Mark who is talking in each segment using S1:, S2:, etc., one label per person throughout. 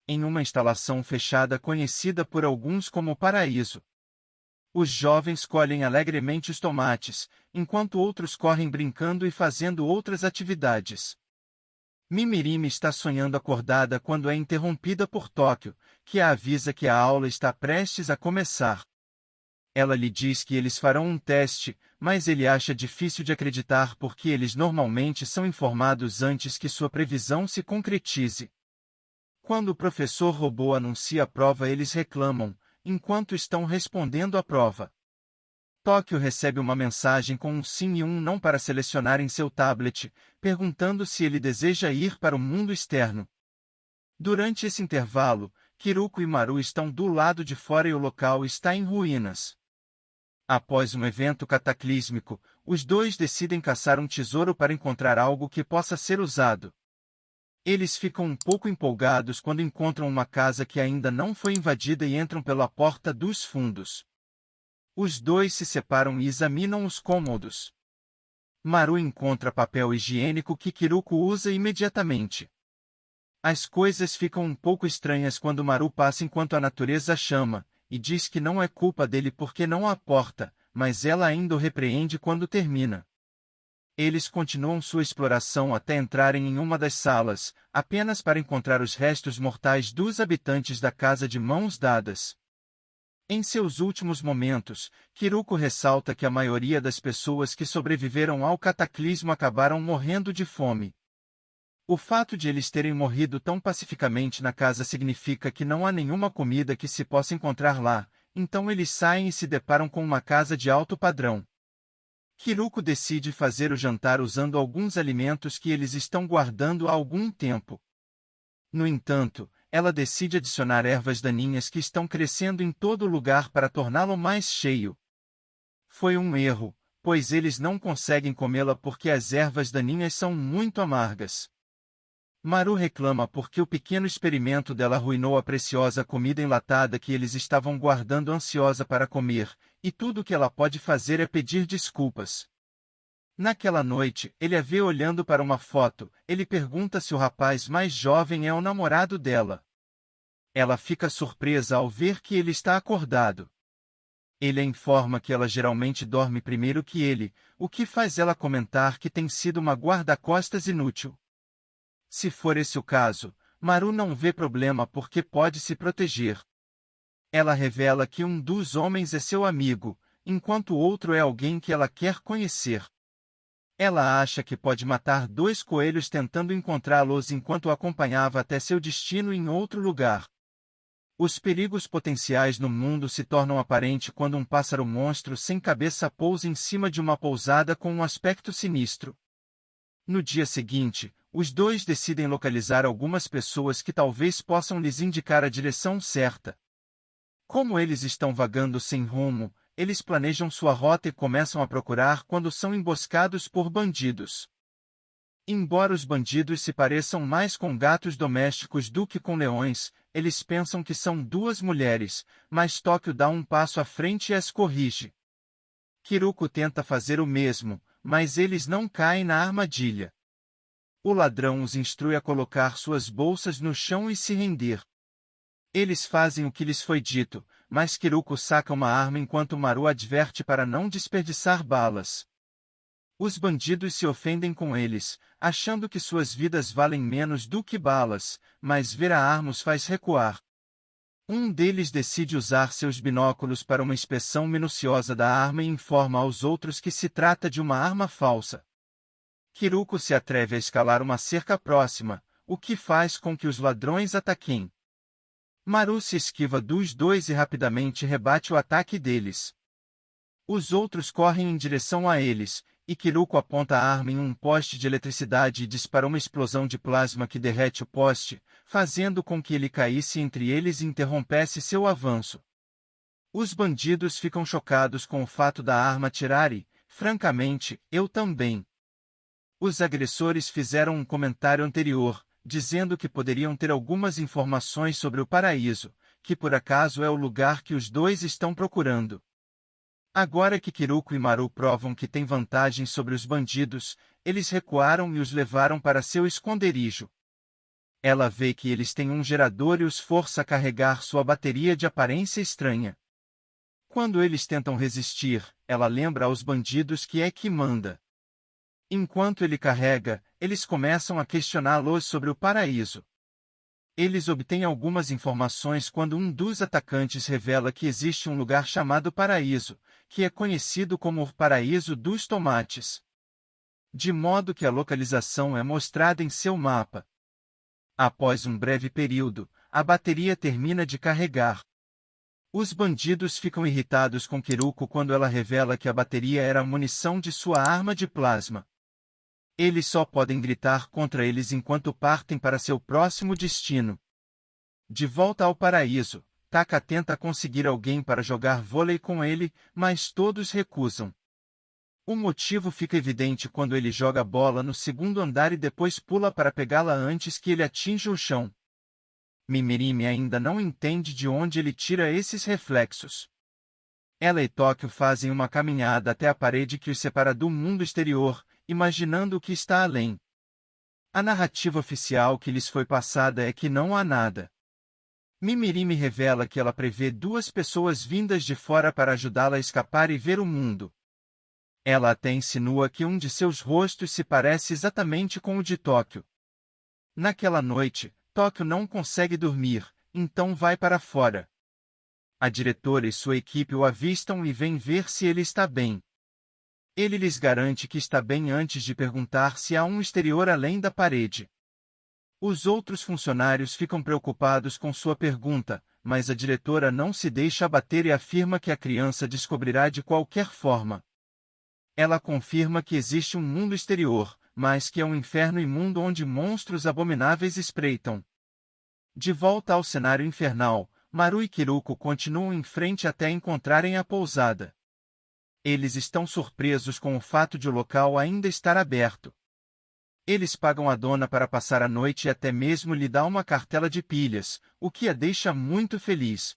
S1: em uma instalação fechada conhecida por alguns como Paraíso. Os jovens colhem alegremente os tomates, enquanto outros correm brincando e fazendo outras atividades. Mimirime está sonhando acordada quando é interrompida por Tóquio, que a avisa que a aula está prestes a começar. Ela lhe diz que eles farão um teste, mas ele acha difícil de acreditar porque eles normalmente são informados antes que sua previsão se concretize. Quando o professor robô anuncia a prova, eles reclamam, enquanto estão respondendo à prova. Tóquio recebe uma mensagem com um sim e um não para selecionar em seu tablet, perguntando se ele deseja ir para o mundo externo. Durante esse intervalo, Kiruko e Maru estão do lado de fora e o local está em ruínas. Após um evento cataclísmico, os dois decidem caçar um tesouro para encontrar algo que possa ser usado. Eles ficam um pouco empolgados quando encontram uma casa que ainda não foi invadida e entram pela porta dos fundos. Os dois se separam e examinam os cômodos. Maru encontra papel higiênico que Kiruko usa imediatamente. As coisas ficam um pouco estranhas quando Maru passa enquanto a natureza chama, e diz que não é culpa dele porque não há porta, mas ela ainda o repreende quando termina. Eles continuam sua exploração até entrarem em uma das salas, apenas para encontrar os restos mortais dos habitantes da casa de mãos dadas. Em seus últimos momentos, Kiruko ressalta que a maioria das pessoas que sobreviveram ao cataclismo acabaram morrendo de fome. O fato de eles terem morrido tão pacificamente na casa significa que não há nenhuma comida que se possa encontrar lá, então eles saem e se deparam com uma casa de alto padrão. Kiruko decide fazer o jantar usando alguns alimentos que eles estão guardando há algum tempo. No entanto, ela decide adicionar ervas daninhas que estão crescendo em todo lugar para torná-lo mais cheio. Foi um erro, pois eles não conseguem comê-la porque as ervas daninhas são muito amargas. Maru reclama porque o pequeno experimento dela arruinou a preciosa comida enlatada que eles estavam guardando ansiosa para comer, e tudo o que ela pode fazer é pedir desculpas. Naquela noite, ele a vê olhando para uma foto, ele pergunta se o rapaz mais jovem é o namorado dela. Ela fica surpresa ao ver que ele está acordado. Ele a informa que ela geralmente dorme primeiro que ele, o que faz ela comentar que tem sido uma guarda-costas inútil. Se for esse o caso, Maru não vê problema porque pode se proteger. Ela revela que um dos homens é seu amigo, enquanto o outro é alguém que ela quer conhecer. Ela acha que pode matar dois coelhos tentando encontrá-los enquanto o acompanhava até seu destino em outro lugar. Os perigos potenciais no mundo se tornam aparentes quando um pássaro-monstro sem cabeça pousa em cima de uma pousada com um aspecto sinistro. No dia seguinte, os dois decidem localizar algumas pessoas que talvez possam lhes indicar a direção certa. Como eles estão vagando sem rumo, eles planejam sua rota e começam a procurar quando são emboscados por bandidos. Embora os bandidos se pareçam mais com gatos domésticos do que com leões, eles pensam que são duas mulheres, mas Tóquio dá um passo à frente e as corrige. Kiruko tenta fazer o mesmo, mas eles não caem na armadilha. O ladrão os instrui a colocar suas bolsas no chão e se render. Eles fazem o que lhes foi dito, mas Kiruko saca uma arma enquanto Maru adverte para não desperdiçar balas. Os bandidos se ofendem com eles, achando que suas vidas valem menos do que balas, mas ver a arma os faz recuar. Um deles decide usar seus binóculos para uma inspeção minuciosa da arma e informa aos outros que se trata de uma arma falsa. Kiruko se atreve a escalar uma cerca próxima, o que faz com que os ladrões ataquem. Maru se esquiva dos dois e rapidamente rebate o ataque deles. Os outros correm em direção a eles, e Kiruko aponta a arma em um poste de eletricidade e dispara uma explosão de plasma que derrete o poste, fazendo com que ele caísse entre eles e interrompesse seu avanço. Os bandidos ficam chocados com o fato da arma atirar e, francamente, eu também. Os agressores fizeram um comentário anterior, dizendo que poderiam ter algumas informações sobre o paraíso, que por acaso é o lugar que os dois estão procurando. Agora que Kiruko e Maru provam que têm vantagem sobre os bandidos, eles recuaram e os levaram para seu esconderijo. Ela vê que eles têm um gerador e os força a carregar sua bateria de aparência estranha. Quando eles tentam resistir, ela lembra aos bandidos que é que manda. Enquanto ele carrega, eles começam a questioná-los sobre o paraíso. Eles obtêm algumas informações quando um dos atacantes revela que existe um lugar chamado Paraíso, que é conhecido como o Paraíso dos Tomates. De modo que a localização é mostrada em seu mapa. Após um breve período, a bateria termina de carregar. Os bandidos ficam irritados com Kiruko quando ela revela que a bateria era a munição de sua arma de plasma. Eles só podem gritar contra eles enquanto partem para seu próximo destino. De volta ao paraíso, Taka tenta conseguir alguém para jogar vôlei com ele, mas todos recusam. O motivo fica evidente quando ele joga a bola no segundo andar e depois pula para pegá-la antes que ele atinja o chão. Mimirime ainda não entende de onde ele tira esses reflexos. Ela e Tóquio fazem uma caminhada até a parede que os separa do mundo exterior, imaginando o que está além. A narrativa oficial que lhes foi passada é que não há nada. Mimirime revela que ela prevê duas pessoas vindas de fora para ajudá-la a escapar e ver o mundo. Ela até insinua que um de seus rostos se parece exatamente com o de Tóquio. Naquela noite, Tóquio não consegue dormir, então vai para fora. A diretora e sua equipe o avistam e vêm ver se ele está bem. Ele lhes garante que está bem antes de perguntar se há um exterior além da parede. Os outros funcionários ficam preocupados com sua pergunta, mas a diretora não se deixa abater e afirma que a criança descobrirá de qualquer forma. Ela confirma que existe um mundo exterior, mas que é um inferno imundo onde monstros abomináveis espreitam. De volta ao cenário infernal, Maru e Kiruko continuam em frente até encontrarem a pousada. Eles estão surpresos com o fato de o local ainda estar aberto. Eles pagam a dona para passar a noite e até mesmo lhe dá uma cartela de pilhas, o que a deixa muito feliz.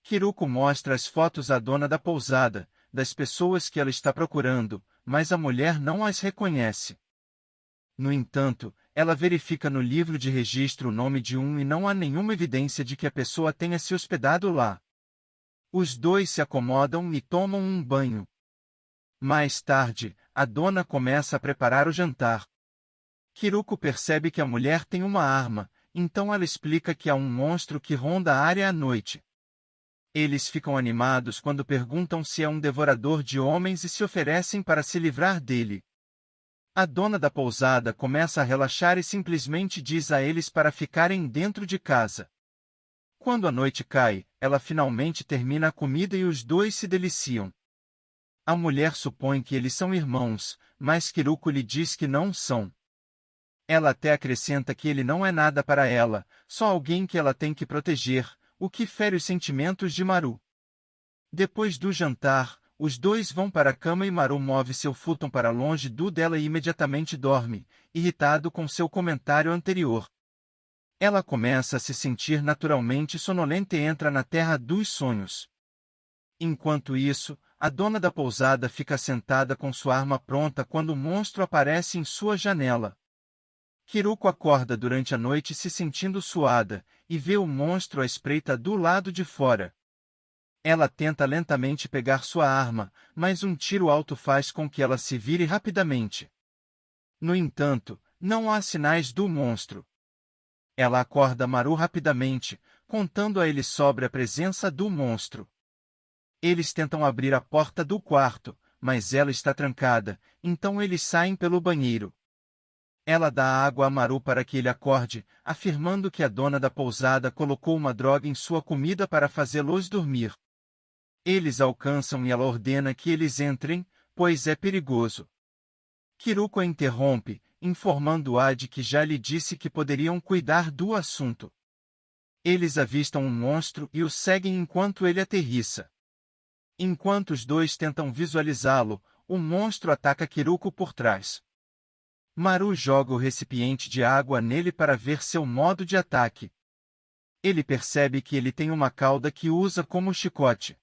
S1: Kiruko mostra as fotos à dona da pousada, das pessoas que ela está procurando, mas a mulher não as reconhece. No entanto, ela verifica no livro de registro o nome de um e não há nenhuma evidência de que a pessoa tenha se hospedado lá. Os dois se acomodam e tomam um banho. Mais tarde, a dona começa a preparar o jantar. Kiruko percebe que a mulher tem uma arma, então ela explica que há um monstro que ronda a área à noite. Eles ficam animados quando perguntam se é um devorador de homens e se oferecem para se livrar dele. A dona da pousada começa a relaxar e simplesmente diz a eles para ficarem dentro de casa. Quando a noite cai, ela finalmente termina a comida e os dois se deliciam. A mulher supõe que eles são irmãos, mas Kiruko lhe diz que não são. Ela até acrescenta que ele não é nada para ela, só alguém que ela tem que proteger, o que fere os sentimentos de Maru. Depois do jantar, os dois vão para a cama e Maru move seu futon para longe do dela e imediatamente dorme, irritado com seu comentário anterior. Ela começa a se sentir naturalmente sonolenta e entra na terra dos sonhos. Enquanto isso, a dona da pousada fica sentada com sua arma pronta quando o monstro aparece em sua janela. Kiruko acorda durante a noite se sentindo suada, e vê o monstro à espreita do lado de fora. Ela tenta lentamente pegar sua arma, mas um tiro alto faz com que ela se vire rapidamente. No entanto, não há sinais do monstro. Ela acorda Maru rapidamente, contando a ele sobre a presença do monstro. Eles tentam abrir a porta do quarto, mas ela está trancada, então eles saem pelo banheiro. Ela dá água a Maru para que ele acorde, afirmando que a dona da pousada colocou uma droga em sua comida para fazê-los dormir. Eles alcançam e ela ordena que eles entrem, pois é perigoso. Kiruko a interrompe, informando-a de que já lhe disse que poderiam cuidar do assunto. Eles avistam um monstro e o seguem enquanto ele aterrissa. Enquanto os dois tentam visualizá-lo, o monstro ataca Kiruko por trás. Maru joga o recipiente de água nele para ver seu modo de ataque. Ele percebe que ele tem uma cauda que usa como chicote.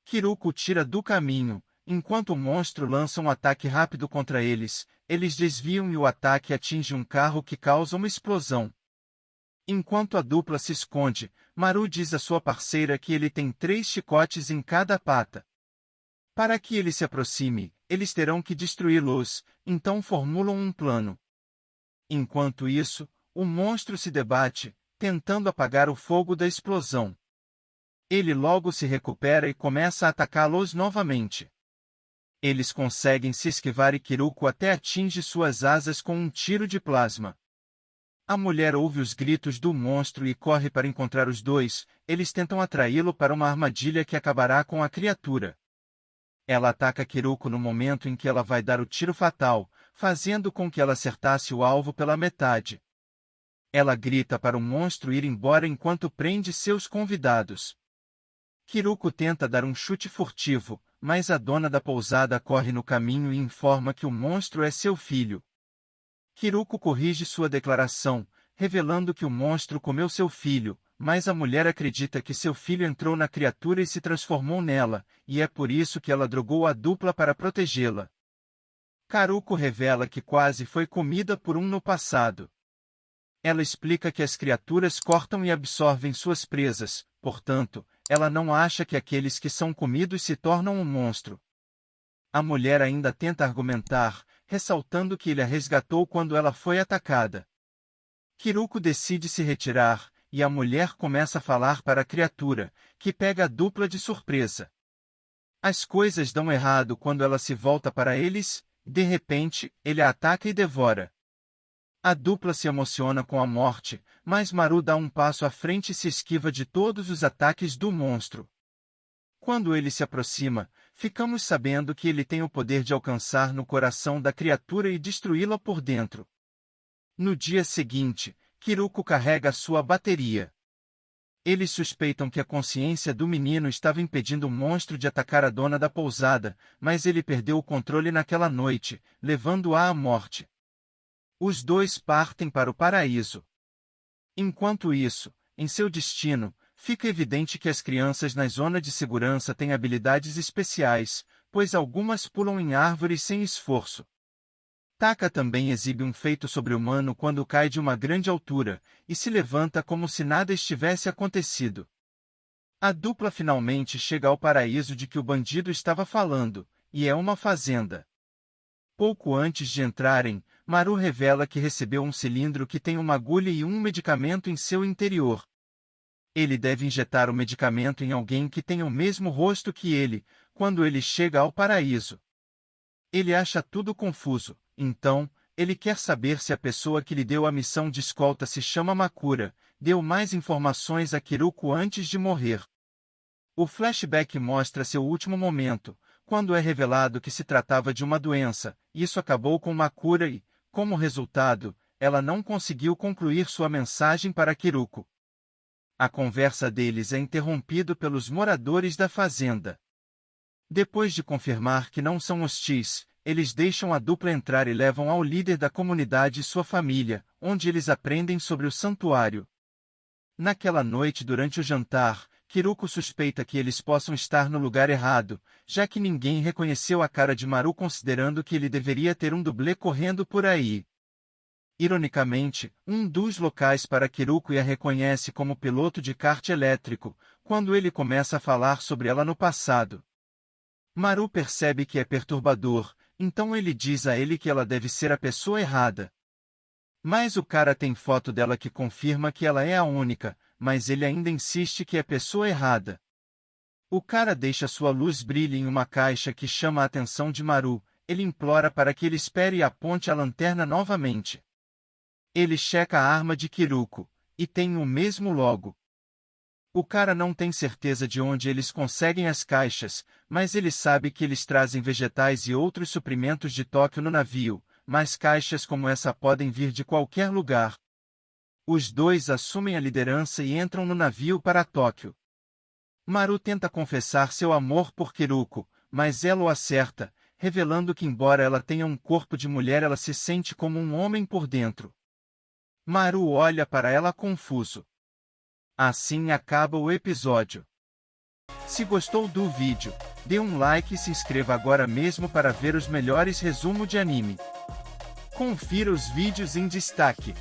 S1: Kiruko o tira do caminho, enquanto o monstro lança um ataque rápido contra eles, eles desviam e o ataque atinge um carro que causa uma explosão. Enquanto a dupla se esconde, Maru diz à sua parceira que ele tem 3 chicotes em cada pata. Para que ele se aproxime, eles terão que destruí-los, então formulam um plano. Enquanto isso, o monstro se debate, tentando apagar o fogo da explosão. Ele logo se recupera e começa a atacá-los novamente. Eles conseguem se esquivar e Kiruko até atinge suas asas com um tiro de plasma. A mulher ouve os gritos do monstro e corre para encontrar os dois, eles tentam atraí-lo para uma armadilha que acabará com a criatura. Ela ataca Kiruko no momento em que ela vai dar o tiro fatal, fazendo com que ela acertasse o alvo pela metade. Ela grita para o monstro ir embora enquanto prende seus convidados. Kiruko tenta dar um chute furtivo, mas a dona da pousada corre no caminho e informa que o monstro é seu filho. Kiruko corrige sua declaração, revelando que o monstro comeu seu filho, mas a mulher acredita que seu filho entrou na criatura e se transformou nela, e é por isso que ela drogou a dupla para protegê-la. Karuko revela que quase foi comida por um no passado. Ela explica que as criaturas cortam e absorvem suas presas, portanto, ela não acha que aqueles que são comidos se tornam um monstro. A mulher ainda tenta argumentar, ressaltando que ele a resgatou quando ela foi atacada. Kiruko decide se retirar, e a mulher começa a falar para a criatura, que pega a dupla de surpresa. As coisas dão errado quando ela se volta para eles, de repente, ele a ataca e devora. A dupla se emociona com a morte, mas Maru dá um passo à frente e se esquiva de todos os ataques do monstro. Quando ele se aproxima, ficamos sabendo que ele tem o poder de alcançar no coração da criatura e destruí-la por dentro. No dia seguinte, Kiruko carrega sua bateria. Eles suspeitam que a consciência do menino estava impedindo o monstro de atacar a dona da pousada, mas ele perdeu o controle naquela noite, levando-a à morte. Os dois partem para o paraíso. Enquanto isso, em seu destino, fica evidente que as crianças na zona de segurança têm habilidades especiais, pois algumas pulam em árvores sem esforço. Taka também exibe um feito sobre-humano quando cai de uma grande altura, e se levanta como se nada estivesse acontecido. A dupla finalmente chega ao paraíso de que o bandido estava falando, e é uma fazenda. Pouco antes de entrarem, Maru revela que recebeu um cilindro que tem uma agulha e um medicamento em seu interior. Ele deve injetar o medicamento em alguém que tenha o mesmo rosto que ele, quando ele chega ao paraíso. Ele acha tudo confuso, então, ele quer saber se a pessoa que lhe deu a missão de escolta se chama Makura, deu mais informações a Kiruko antes de morrer. O flashback mostra seu último momento, quando é revelado que se tratava de uma doença. Isso acabou com Makura e, como resultado, ela não conseguiu concluir sua mensagem para Kiruko. A conversa deles é interrompida pelos moradores da fazenda. Depois de confirmar que não são hostis, eles deixam a dupla entrar e levam ao líder da comunidade e sua família, onde eles aprendem sobre o santuário. Naquela noite durante o jantar, Kiruko suspeita que eles possam estar no lugar errado, já que ninguém reconheceu a cara de Maru considerando que ele deveria ter um dublê correndo por aí. Ironicamente, um dos locais para Kiruko a reconhece como piloto de kart elétrico, quando ele começa a falar sobre ela no passado. Maru percebe que é perturbador, então ele diz a ele que ela deve ser a pessoa errada. Mas o cara tem foto dela que confirma que ela é a única, mas ele ainda insiste que é a pessoa errada. O cara deixa sua luz brilhar em uma caixa que chama a atenção de Maru, ele implora para que ele espere e aponte a lanterna novamente. Ele checa a arma de Kiruko, e tem o mesmo logo. O cara não tem certeza de onde eles conseguem as caixas, mas ele sabe que eles trazem vegetais e outros suprimentos de Tóquio no navio, mas caixas como essa podem vir de qualquer lugar. Os dois assumem a liderança e entram no navio para Tóquio. Maru tenta confessar seu amor por Kiruko, mas ela o acerta, revelando que embora ela tenha um corpo de mulher ela se sente como um homem por dentro. Maru olha para ela confuso. Assim acaba o episódio. Se gostou do vídeo, dê um like e se inscreva agora mesmo para ver os melhores resumos de anime. Confira os vídeos em destaque.